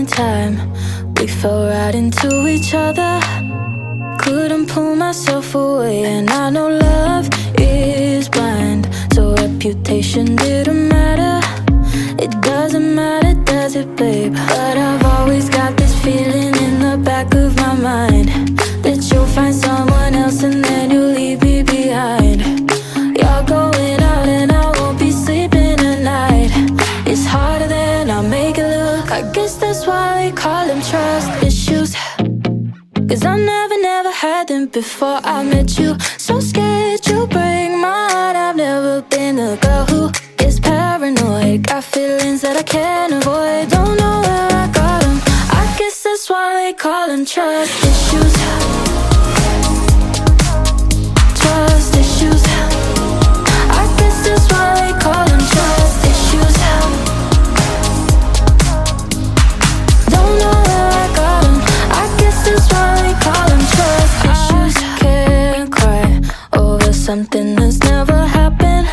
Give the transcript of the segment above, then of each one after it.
in time. We fell right into each other. Couldn't pull myself away, and I know love is blind, so reputation didn't matter. It doesn't matter, does it, babe? But I've always got this feeling in the back of my mind that you'll find someone else and then you'll leave me behind. You're going out and I won't be sleeping at night. It's harder than I make it look. I guess that's why they call them trust issues. Cause I never had them before I met you. So scared you'll break my heart. I've never been the girl who is paranoid. Got feelings that I can't avoid. Don't know where I got them. I guess that's why they call them trust issues. Trust issues. I guess that's why they call them trust issues. Don't know where I got them. I guess that's why they call them trust issues. I can't cry over something that's never happened.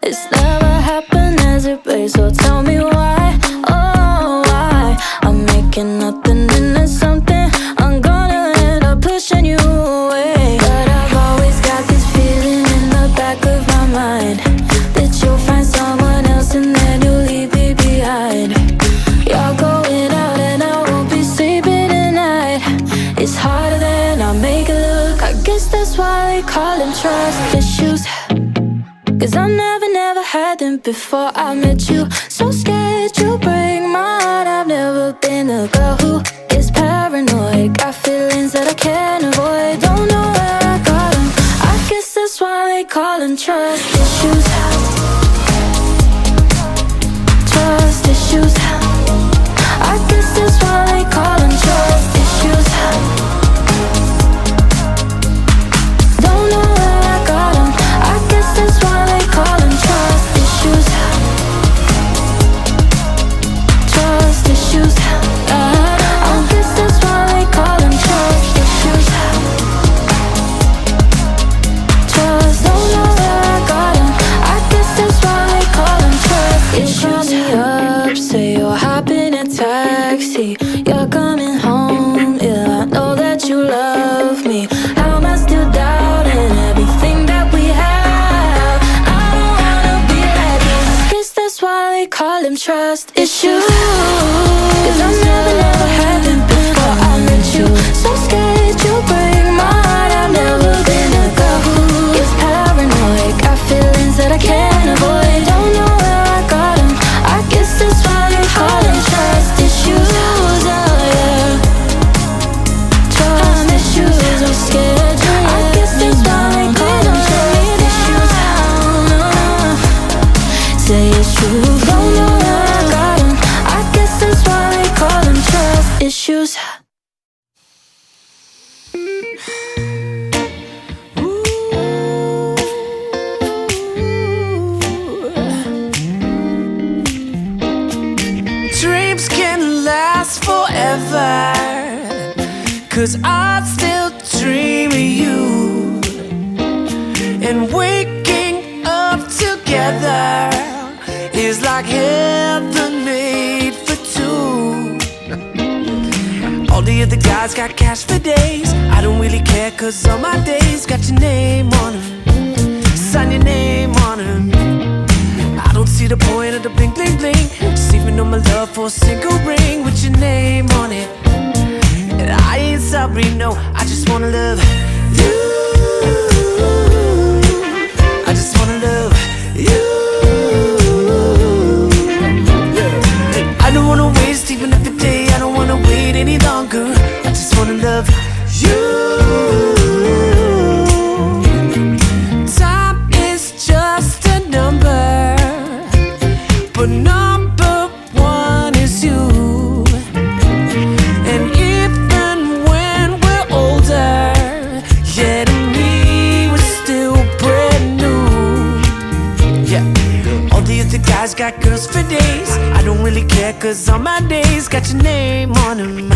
It's never happened, as it raised. So tell me why, oh why I'm making nothing into something. I'm gonna end up pushing you away. But I've always got this feeling in the back of my mind that you'll find someone else and then you'll leave me behind. You're going out and I won't be sleeping tonight. It's harder than I make it look. I guess that's why they call them trust issues. Cause I never had them before I met you. So scared you'll break my heart. I've never been the girl who is paranoid. Got feelings that I can't avoid. Don't know where I got them. I guess that's why they call them trust issues. Trust issues. I guess that's why they call them trust issues. Don't know where I got them. I guess that's why they call them trust issues. Trust issues. I guess that's why they call them trust issues. Trust. Don't know where I got them. I guess that's why they call them trust issues. Call me up, say you're hopping a taxi. You're coming home, yeah, I know that you love me. How am I still doubting everything that we have? I don't wanna be like this. I guess that's why they call them trust issues. Cause I never had them before I met you. So scared you'll break my heart. I've never been a girl who is paranoid. Got feelings that I can't avoid. Don't know where I got them. I guess that's why they call them trust issues. Oh yeah, trust issues. I'm scared. I guess that's why they call them trust issues. Say it's true. Don't know where I got them. I guess that's why they call them trust issues. Dreams can last forever, cause I still dream of you. And waking up together is like heaven made for two. All the other guys got cash for days. I don't really care, cause all my days got your name on them. Sign your name on them. I don't see the point of the bling bling bling. Saving all my love for a single ring with your name on it. And I ain't sorry, no, I just wanna love you. I just wanna love you. I don't wanna waste even another day. I don't wanna wait any longer. I just wanna love you. Time is just a number, but number one is you. And even when we're older, yeah, to me we're still brand new. Yeah, all the other guys got girls for days. I don't really care, cause all my days got your name on them.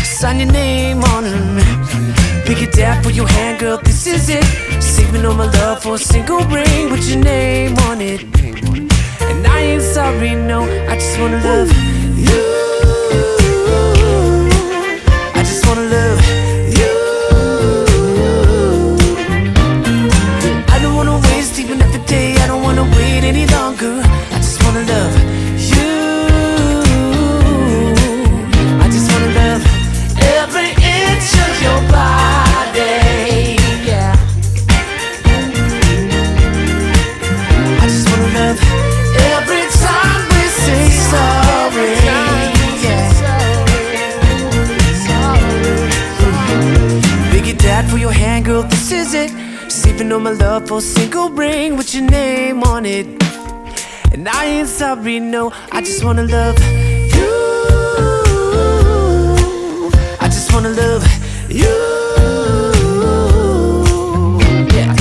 Sign your name on them. Pick it down, put your hand, girl, this is it. Saving all my love for a single ring with your name on it. And I ain't sorry, no, I just wanna love you. my love for a single ring with your name on it. And I ain't sorry, no, I just wanna love you. I just wanna love you. Yeah,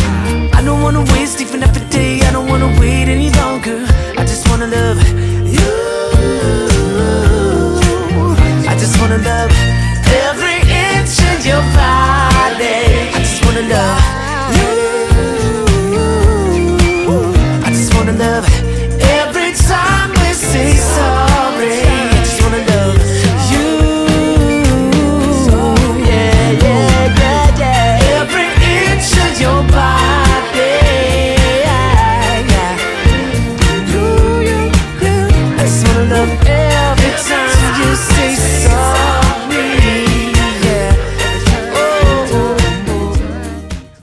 I don't wanna waste even every day. I don't wanna wait any longer. I just wanna love you.